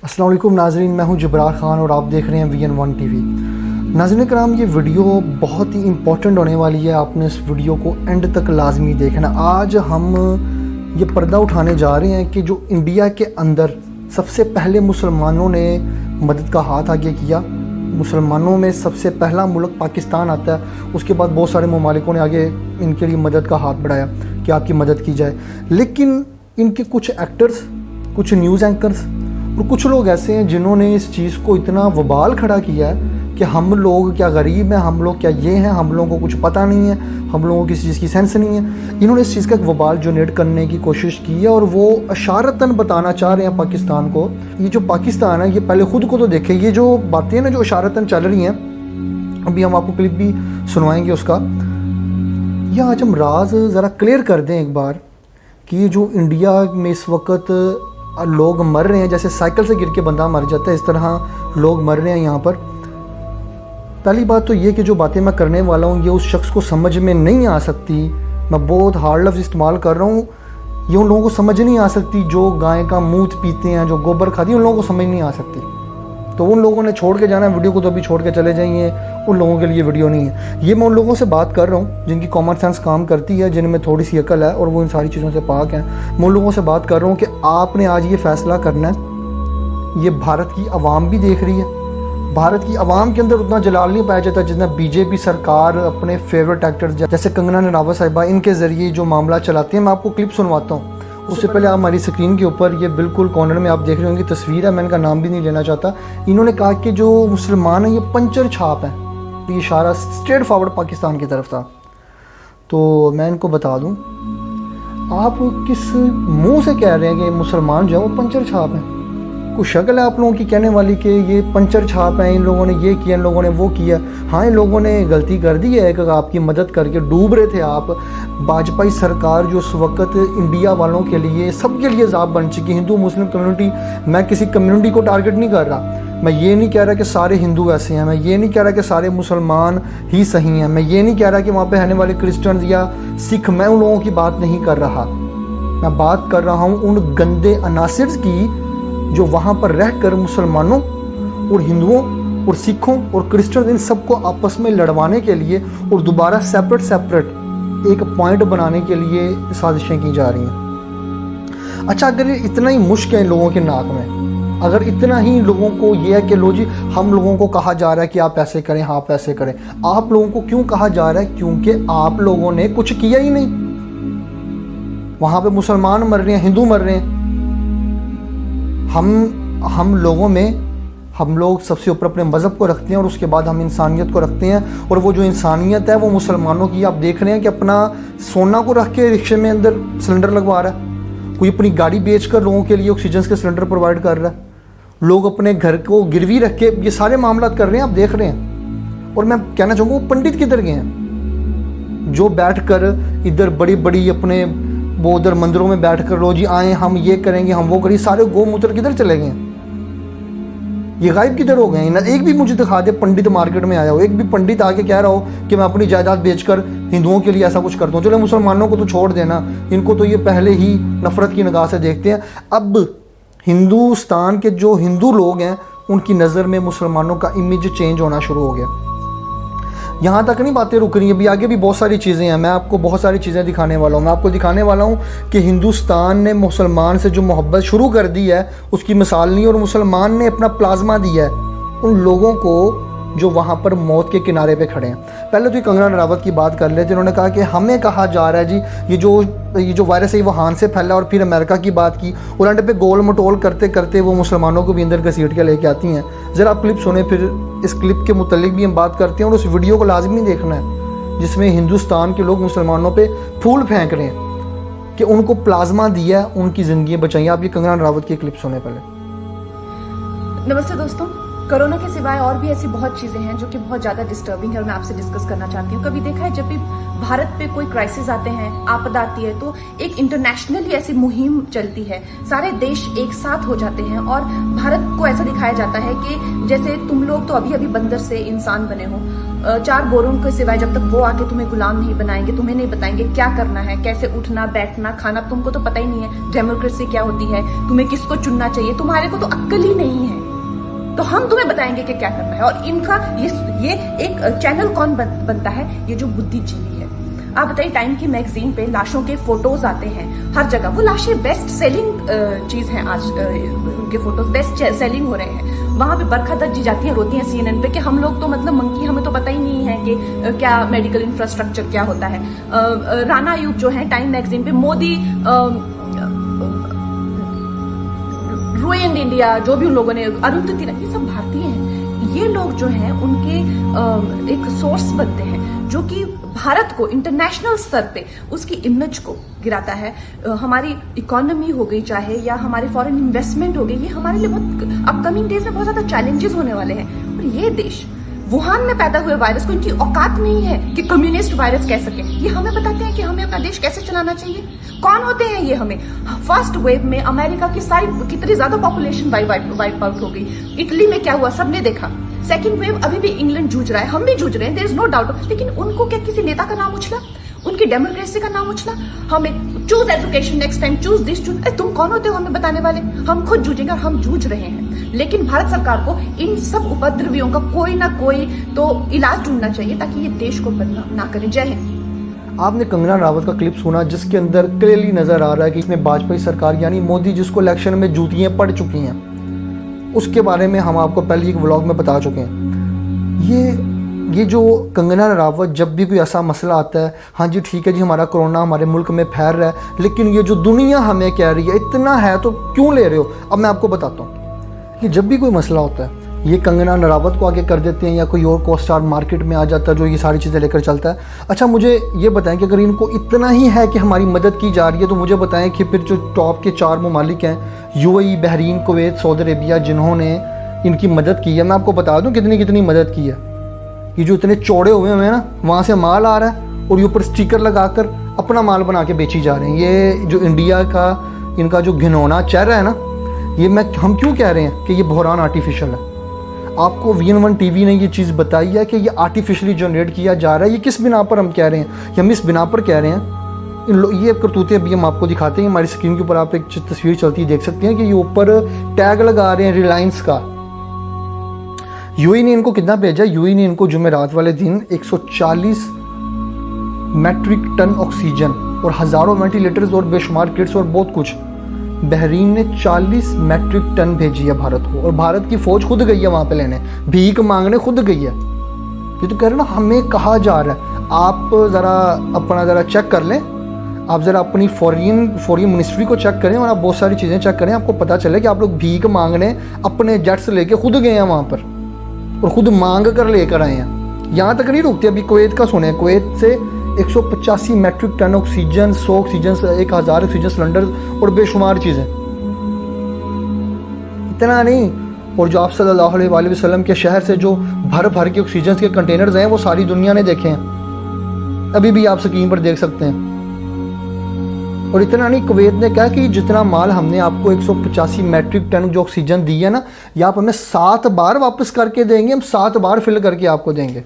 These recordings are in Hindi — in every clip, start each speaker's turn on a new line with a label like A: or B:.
A: अस्सलाम वालेकुम नाज़रीन, मैं हूं जबरार ख़ान और आप देख रहे हैं VN1 TV। नाज़रीन कराम, ये वीडियो बहुत ही इम्पोर्टेंट होने वाली है। आपने इस वीडियो को एंड तक लाजमी देखना। आज हम ये पर्दा उठाने जा रहे हैं कि जो इंडिया के अंदर सबसे पहले मुसलमानों ने मदद का हाथ आगे किया। मुसलमानों में सबसे पहला मुल्क पाकिस्तान आता है, उसके बाद बहुत सारे ममालिकों ने आगे इनके लिए मदद का हाथ बढ़ाया कि आपकी मदद की जाए। लेकिन इनके कुछ एक्टर्स, कुछ न्यूज़ एंकर्स और कुछ लोग ऐसे हैं जिन्होंने इस चीज़ को इतना वबाल खड़ा किया है कि हम लोग क्या गरीब हैं, हम लोग क्या ये हैं, हम लोगों को कुछ पता नहीं है, हम लोगों को किसी चीज़ की सेंस नहीं है। इन्होंने इस चीज़ का एक वबाल जनरेट करने की कोशिश की है और वो इशारतन बताना चाह रहे हैं पाकिस्तान को। ये जो पाकिस्तान है, ये पहले ख़ुद को तो देखे। ये जो बातें ना जो इशारतन चल रही हैं, अभी हम आपको क्लिप भी सुनवाएंगे उसका। या आज हम राज ज़रा क्लियर कर दें एक बार कि ये जो इंडिया में इस वक्त लोग मर रहे हैं, जैसे साइकिल से गिर के बंदा मर जाता है, इस तरह लोग मर रहे हैं यहाँ पर। पहली बात तो ये कि जो बातें मैं करने वाला हूँ ये उस शख्स को समझ में नहीं आ सकती। मैं बहुत हार्ड लफ्ज़ इस्तेमाल कर रहा हूँ, ये उन लोगों को समझ नहीं आ सकती जो गाय का मूत पीते हैं, जो गोबर खाती हैं, उन लोगों को समझ नहीं आ सकती। तो उन लोगों ने छोड़ के जाना है वीडियो को, तो अभी छोड़ के चले जाइए, उन लोगों के लिए वीडियो नहीं है। ये मैं उन लोगों से बात कर रहा हूँ जिनकी कॉमन सेंस काम करती है, जिनमें थोड़ी सी अकल है और वो इन सारी चीज़ों से पाक हैं। मैं उन लोगों से बात कर रहा हूँ कि आपने आज ये फ़ैसला करना है। ये भारत की आवाम भी देख रही है। भारत की आवाम के अंदर उतना जलाल नहीं पाया जाता जितना बीजेपी सरकार अपने फेवरेट एक्टर्स जैसे कंगना रनावत साहिबा, इनके ज़रिए जो मामला चलाते हैं। मैं आपको क्लिप सुनवाता हूँ। उससे पहले आप हमारी स्क्रीन के ऊपर ये बिल्कुल कॉर्नर में आप देख रहे होंगे तस्वीर है, मैं इनका नाम भी नहीं लेना चाहता। इन्होंने कहा कि जो मुसलमान हैं ये पंचर छाप हैं। तो ये इशारा स्ट्रेट फॉरवर्ड पाकिस्तान की तरफ था। तो मैं इनको बता दूं, आप किस मुंह से कह रहे हैं कि मुसलमान जो है वो पंचर छाप हैं? कुछ शक्ल है आप लोगों की कहने वाली कि ये पंचर छाप हैं, इन लोगों ने ये किया, इन लोगों ने वो किया। हाँ, इन लोगों ने गलती कर दी है कि आपकी मदद करके डूब रहे थे आप। वाजपेयी सरकार जो उस वक्त इंडिया वालों के लिए, सबके लिए ज़ाब बन चुकी, हिंदू मुस्लिम कम्युनिटी। मैं किसी कम्युनिटी को टारगेट नहीं कर रहा। मैं ये नहीं कह रहा कि सारे हिंदू ऐसे हैं, मैं ये नहीं कह रहा कि सारे मुसलमान ही सही हैं, मैं ये नहीं कह रहा कि वहाँ पे रहने वाले क्रिश्चियंस या सिख, मैं उन लोगों की बात नहीं कर रहा। मैं बात कर रहा हूँ उन गंदे अनासिर की जो वहाँ पर रहकर मुसलमानों और हिंदुओं और सिखों और क्रिश्चियन, इन सबको आपस में लड़वाने के लिए और दोबारा सेपरेट एक पॉइंट बनाने के लिए साजिशें की जा रही हैं। अच्छा, अगर इतना ही मुश्क है इन लोगों के नाक में, अगर इतना ही लोगों को ये है कि लो जी हम लोगों को कहा जा रहा है कि आप ऐसे करें, हाँ आप ऐसे करें, आप लोगों को क्यों कहा जा रहा है? क्योंकि आप लोगों ने कुछ किया ही नहीं। वहाँ पे मुसलमान मर रहे हैं, हिंदू मर रहे हैं। हम लोगों में, हम लोग सबसे ऊपर अपने मज़हब को रखते हैं और उसके बाद हम इंसानियत को रखते हैं। और वो जो इंसानियत है वो मुसलमानों की आप देख रहे हैं कि अपना सोना को रख के रिक्शे में अंदर सिलेंडर लगवा रहा है। कोई अपनी गाड़ी बेचकर लोगों के लिए ऑक्सीजन के सिलेंडर प्रोवाइड कर रहा है। लोग अपने घर को गिरवी रख के ये सारे मामला कर रहे हैं, आप देख रहे हैं। और मैं कहना चाहूँगा वो पंडित किधर गए हैं जो बैठ कर इधर बड़ी बड़ी अपने वो उधर मंदिरों में बैठ कर लो जी आए हम ये करेंगे, हम वो करेंगे। सारे गोमूत्र किधर चले गए? ये गायब किधर हो गए? ना एक भी मुझे दिखा दे पंडित मार्केट में आया हो, एक भी पंडित आके कह रहा हो कि मैं अपनी जायदाद बेचकर हिंदुओं के लिए ऐसा कुछ करता हूँ। चलो मुसलमानों को तो छोड़ देना, इनको तो ये पहले ही नफरत की निगाह से देखते हैं। अब हिंदुस्तान के जो हिंदू लोग हैं उनकी नज़र में मुसलमानों का इमेज चेंज होना शुरू हो गया। यहाँ तक नहीं बातें रुक रही हैं, अभी आगे भी बहुत सारी चीज़ें हैं। मैं आपको बहुत सारी चीज़ें दिखाने वाला हूँ। मैं आपको दिखाने वाला हूँ कि हिंदुस्तान ने मुसलमान से जो मोहब्बत शुरू कर दी है उसकी मिसाल नहीं, और मुसलमान ने अपना प्लाज्मा दिया है उन लोगों को जो वहाँ पर मौत के किनारे पे खड़े हैं। पहले तो ये कंगना रनावत की बात कर लेते, उन्होंने कहा कि हमें कहा जा रहा है जी ये जो वायरस है वुहान से फैला, और फिर अमेरिका की बात की। और एंड पे गोल मटोल करते करते वो मुसलमानों को भी अंदर घसीट के लेके आती हैं। ज़रा आप क्लिप सुने, फिर इस क्लिप के मुतालिक भी हम बात करते हैं। और उस वीडियो को लाजमी देखना है जिसमें हिंदुस्तान के लोग मुसलमानों पर फूल फेंक रहे हैं कि उनको प्लाज्मा दिया, उनकी ज़िंदगी बचाई। आप ये कंगना रनावत की क्लिप सुने पहले।
B: नमस्ते दोस्तों, कोरोना के सिवाय और भी ऐसी बहुत चीजें हैं जो कि बहुत ज्यादा डिस्टर्बिंग है और मैं आपसे डिस्कस करना चाहती हूँ। कभी देखा है जब भी भारत पे कोई क्राइसिस आते हैं, आपदा आती है, तो एक इंटरनेशनली ऐसी मुहिम चलती है, सारे देश एक साथ हो जाते हैं और भारत को ऐसा दिखाया जाता है कि जैसे तुम लोग तो अभी अभी बंदर से इंसान बने हो। चार गोरों के सिवाय जब तक वो आके तुम्हें गुलाम नहीं बनाएंगे, तुम्हें नहीं बताएंगे क्या करना है, कैसे उठना बैठना खाना, तुमको तो पता ही नहीं है डेमोक्रेसी क्या होती है, तुम्हें किसको चुनना चाहिए, तुम्हारे को तो अक्ल ही नहीं है। तो हम तुम्हें बताएंगे कि क्या करना है। और इनका ये एक चैनल कौन बनता है, ये जो बुद्धिजीवी है। आप बताइए, टाइम की मैगजीन पे लाशों के फोटोज आते हैं हर जगह, वो लाशें बेस्ट सेलिंग चीज है आज, उनके फोटोज बेस्ट सेलिंग हो रहे हैं। वहां पे बरखा दत्त जी जाती हैं, रोती हैं CNN पे कि हम लोग तो मतलब मंकी, हमें तो पता ही नहीं है कि क्या मेडिकल इंफ्रास्ट्रक्चर क्या होता है। राना अयूब जो है टाइम मैगजीन पे, मोदी रुइंड इंडिया, जो भी उन लोगों ने, अरुंधति, ये सब भारतीय हैं। ये लोग जो हैं उनके एक सोर्स बनते हैं जो कि भारत को इंटरनेशनल स्तर पे उसकी इमेज को गिराता है। हमारी इकोनॉमी हो गई चाहे, या हमारे फॉरेन इन्वेस्टमेंट हो गई, ये हमारे लिए बहुत अपकमिंग डेज में बहुत ज्यादा चैलेंजेस होने वाले हैं। और ये देश वुहान में पैदा हुए वायरस को, इनकी औकात नहीं है कि कम्युनिस्ट वायरस कह सके। ये हमें बताते हैं कि हमें अपना देश कैसे चलाना चाहिए। कौन होते हैं ये हमें? फर्स्ट वेव में अमेरिका की सारी कितनी ज्यादा पॉपुलेशन वाइप आउट हो गई। इटली में क्या हुआ सबने देखा। सेकेंड वेव अभी भी इंग्लैंड जूझ रहा है, हम भी जूझ रहे हैं, देयर इज नो डाउट। लेकिन उनको क्या किसी नेता का नाम उछला, उनकी डेमोक्रेसी का नाम उछला? हमें choose education next time, choose this choose, तुम कौन होते हो हमें बताने वाले? हम खुद जूझेंगे और हम जूझ रहे हैं। लेकिन भारत सरकार को इन सब उपद्रवियों का कोई ना कोई तो इलाज ढूंढना चाहिए ताकि ये देश को बदनाम ना करें। जय हिंद।
A: आपने कंगना रनावत का क्लिप सुना जिसके अंदर क्लियरली नजर आ रहा है कि इसमें वाजपेयी सरकार यानी मोदी जिसको इलेक्शन में जूतियां पड़ चुकी हैं, उसके बारे में हम आपको पहले एक व्लॉग में बता चुके हैं। ये जो कंगना रनावत जब भी कोई ऐसा मसला आता है, हाँ जी ठीक है जी हमारा कोरोना हमारे मुल्क में फैल रहा है, लेकिन ये जो दुनिया हमें कह रही है इतना है तो क्यों ले रहे हो? अब मैं आपको बताता हूँ कि जब भी कोई मसला होता है ये कंगना रनावत को आगे कर देते हैं या कोई और को स्टार मार्केट में आ जाता है जो ये सारी चीज़ें लेकर चलता है। अच्छा मुझे ये बताएं कि अगर इनको इतना ही है कि हमारी मदद की जा रही है तो मुझे बताएं कि फिर जो टॉप के 4 ममालिक हैं, UAE, Bahrain, Kuwait, Saudi Arabia, जिन्होंने इनकी मदद की है, मैं आपको बता दूं कितनी मदद की है। ये जो इतने चौड़े हुए हैं ना, वहाँ से माल आ रहा है और ये ऊपर स्टिकर लगाकर अपना माल बना के बेची जा रहे हैं। ये जो इंडिया का इनका जो घिनौना चेहरा है ना, ये हम क्यों कह रहे हैं कि ये बहरान आर्टिफिशियल है? आपको VN1 TV ने ये चीज़ बताई है कि ये आर्टिफिशियली जनरेट किया जा रहा है। ये किस बिना पर हम कह रहे हैं, हम इस बिना पर कह रहे हैं ये करतूतें अभी हम आपको दिखाते हैं। हमारी स्क्रीन के ऊपर आप एक तस्वीर चलती देख सकते हैं कि ये ऊपर टैग लगा रहे हैं रिलायंस का। UAE ने इनको कितना भेजा? UAE ने इनको जुमेरात वाले दिन 140 मैट्रिक टन ऑक्सीजन और हज़ारों वेंटिलेटर्स और बेशुमार किट्स और बहुत कुछ। बहरीन ने 40 मैट्रिक टन भेजी है भारत को, और भारत की फौज खुद गई है वहाँ पे लेने, भीख मांगने खुद गई है। ये तो कह रहे ना हमें कहा जा रहा है। आप ज़रा चेक कर लें, आप ज़रा अपनी फॉरेन मिनिस्ट्री को चेक करें और आप बहुत सारी चीज़ें चेक करें, आपको पता चले कि आप लोग भीख मांगने अपने जेट्स लेके खुद गए हैं वहाँ पर और खुद मांग कर लेकर आए हैं। यहाँ तक नहीं रुकते। अभी कुवैत का सुने, कुवैत से 185 metric ton oxygen, 100 oxygen, 1000 oxygen cylinder और बेशुमार चीज़ें। इतना नहीं, और जो आप सल्लल्लाहु अलैहि वसल्लम के शहर से जो भर के ऑक्सीजन के कंटेनर्स हैं वो सारी दुनिया ने देखे हैं, अभी भी आप स्क्रीन पर देख सकते हैं। और इतना नहीं, कुवैत ने कहा कि जितना माल हमने आपको 185 मैट्रिक टन जो ऑक्सीजन दी है ना, ये आप हमें 7 बार वापस करके देंगे, हम 7 बार फिल करके आपको देंगे।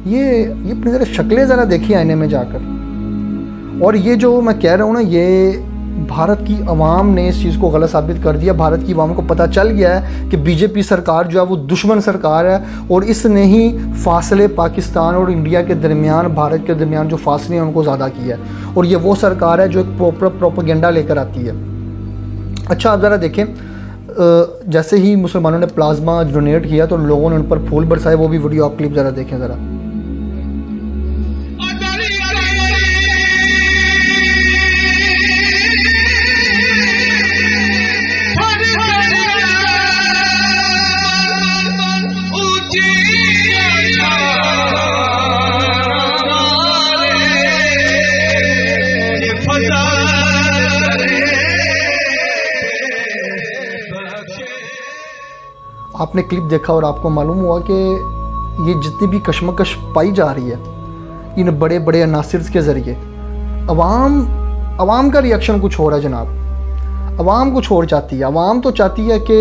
A: ये अपनी ज़रा शक्लें ज़रा देखिए आईने में जाकर। और ये जो मैं कह रहा हूँ ना, ये भारत की अवाम ने इस चीज़ को गलत साबित कर दिया। भारत की अवाम को पता चल गया है कि बीजेपी सरकार जो है वो दुश्मन सरकार है, और इसने ही फासले पाकिस्तान और इंडिया के दरमियान, भारत के दरमियान जो फासले हैं उनको ज़्यादा किया है। और ये वो सरकार है जो एक प्रॉपर प्रोपेगेंडा लेकर आती है। अच्छा आप ज़रा देखें, जैसे ही मुसलमानों ने प्लाज्मा डोनेट किया तो लोगों ने उन पर फूल बरसाए, वो भी वीडियो आप क्लिप ज़रा देखें ज़रा। आपने क्लिप देखा और आपको मालूम हुआ कि ये जितनी भी कशमकश पाई जा रही है इन बड़े बड़े अनासिर्स के ज़रिए, अवाम का रिएक्शन कुछ हो रहा है जनाब। अवाम कुछ और चाहती है। अवाम तो चाहती है कि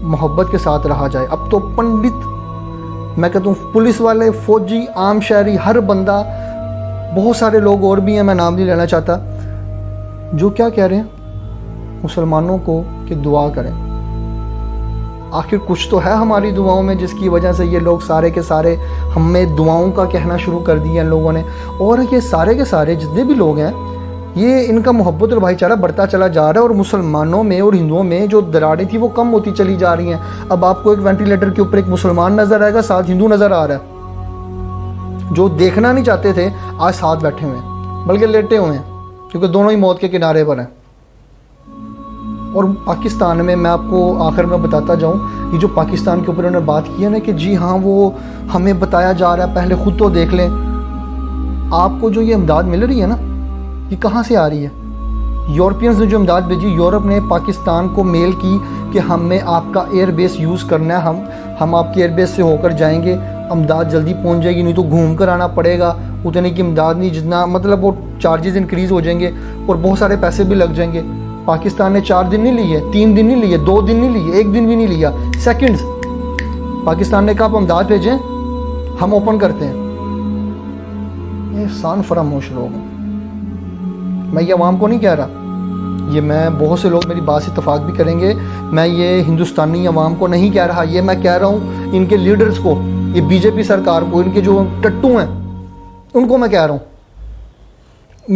A: मोहब्बत के साथ रहा जाए। अब तो पंडित मैं कहता हूँ पुलिस वाले, फौजी, आम शहरी, हर बंदा, बहुत सारे लोग और भी हैं, मैं नाम नहीं लेना चाहता, जो क्या कह रहे हैं मुसलमानों को कि दुआ करें। आखिर कुछ तो है हमारी दुआओं में जिसकी वजह से ये लोग सारे के सारे हमें दुआओं का कहना शुरू कर दिया इन लोगों ने। और ये सारे के सारे जितने भी लोग हैं, ये इनका मोहब्बत और भाईचारा बढ़ता चला जा रहा है, और मुसलमानों में और हिंदुओं में जो दरारें थी वो कम होती चली जा रही हैं। अब आपको एक वेंटिलेटर के ऊपर एक मुसलमान नज़र आएगा, साथ हिंदू नज़र आ रहा है। जो देखना नहीं चाहते थे आज साथ बैठे हुए हैं, बल्कि लेटे हुए हैं, क्योंकि दोनों ही मौत के किनारे पर हैं। और पाकिस्तान में मैं आपको आखिर में बताता जाऊं, ये जो पाकिस्तान के ऊपर उन्होंने बात की है ना कि जी हाँ वो हमें बताया जा रहा है, पहले खुद तो देख लें। आपको जो ये इमदाद मिल रही है ना, ये कहाँ से आ रही है? यूरोपियंस ने जो इमदाद भेजी, यूरोप ने पाकिस्तान को मेल की कि हमें आपका एयरबेस यूज़ करना है, हम आपके एयरबेस से होकर जाएंगे, इमदाद जल्दी पहुंच जाएगी, नहीं तो घूम कर आना पड़ेगा। उतने की इमदाद नहीं जितना, मतलब वो चार्जेस इंक्रीज़ हो जाएंगे और बहुत सारे पैसे भी लग जाएंगे। पाकिस्तान ने 4 दिन नहीं लिए, 3 दिन नहीं लिए, 2 दिन नहीं लिए, 1 दिन भी नहीं लिया, सेकंड्स। पाकिस्तान ने कहा आप इमदाद भेजें, हम ओपन करते हैं। ये सान फरामोश लोग हैं। मैं ये अवाम को नहीं कह रहा, ये मैं बहुत से लोग मेरी बात से इत्तफाक भी करेंगे, मैं ये हिंदुस्तानी अवाम को नहीं कह रहा, ये मैं कह रहा हूँ इनके लीडर्स को, ये बीजेपी सरकार को, इनके जो टट्टू हैं उनको मैं कह रहा हूँ।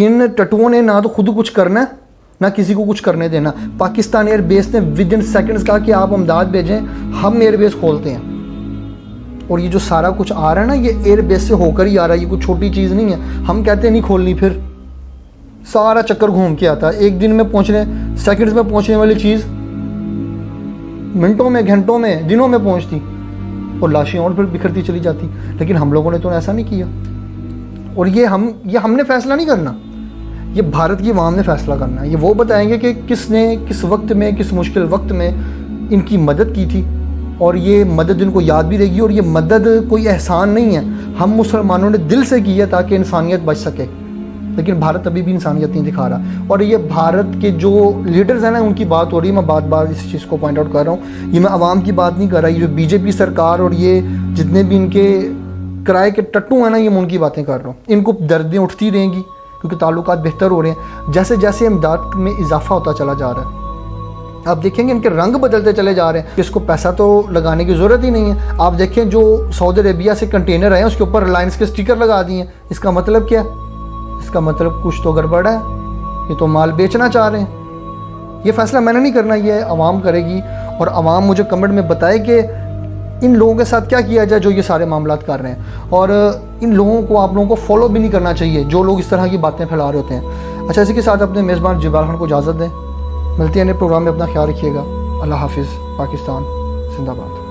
A: इन टट्टुओं ने ना तो खुद कुछ करना है ना किसी को कुछ करने देना। पाकिस्तान एयरबेस ने विद इन सेकेंड्स कहा कि आप इमदाद भेजें, हम एयरबेस खोलते हैं। और ये जो सारा कुछ आ रहा है ना, ये एयरबेस से होकर ही आ रहा है, ये कोई छोटी चीज़ नहीं है। हम कहते हैं नहीं खोलनी, फिर सारा चक्कर घूम के आता है। 1 दिन में पहुंचने, सेकंड्स में पहुंचने वाली चीज़ मिनटों में, घंटों में, दिनों में पहुंचती, और लाशें और फिर बिखरती चली जाती। लेकिन हम लोगों ने तो ऐसा नहीं किया। और ये हमने फैसला नहीं करना, ये भारत की अवाम ने फैसला करना है। ये वो बताएंगे कि किसने किस वक्त में, किस मुश्किल वक्त में इनकी मदद की थी, और ये मदद इनको याद भी रहेगी। और ये मदद कोई एहसान नहीं है, हम मुसलमानों ने दिल से की है ताकि इंसानियत बच सके। लेकिन भारत अभी भी इंसानियत नहीं दिखा रहा। और ये भारत के जो लीडर्स हैं ना, उनकी बात हो रही है। मैं बात बात इस चीज़ को पॉइंट आउट कर रहा हूँ, ये मैं आवाम की बात नहीं कर रहा। ये जो बीजेपी सरकार और ये जितने भी इनके किराए के टट्टू हैं ना, ये मैं उनकी बातें कर रहा हूँ। इनको दर्दें उठती रहेंगी क्योंकि ताल्लुकात बेहतर हो रहे हैं। जैसे जैसे इमदाद में इजाफा होता चला जा रहा है, आप देखेंगे इनके रंग बदलते चले जा रहे हैं। इसको पैसा तो लगाने की ज़रूरत ही नहीं है। आप देखें जो सऊदी अरेबिया से कंटेनर आए हैं उसके ऊपर रिलायंस के स्टिकर लगा दिए हैं। इसका मतलब क्या है? इसका मतलब कुछ तो गड़बड़ है, ये तो माल बेचना चाह रहे हैं। ये फैसला मैंने नहीं करना, ये आवाम करेगी। और आवाम मुझे कमेंट में बताए कि इन लोगों के साथ क्या किया जाए जो ये सारे मामलात कर रहे हैं। और इन लोगों को, आप लोगों को फॉलो भी नहीं करना चाहिए जो लोग इस तरह की बातें फैला रहे होते हैं। अच्छा, इसी के साथ अपने मेज़बान जब्बार खान को इजाज़त दें। मिलते हैं नए प्रोग्राम में, अपना ख्याल रखिएगा। अल्लाह हाफिज़। पाकिस्तान जिंदाबाद।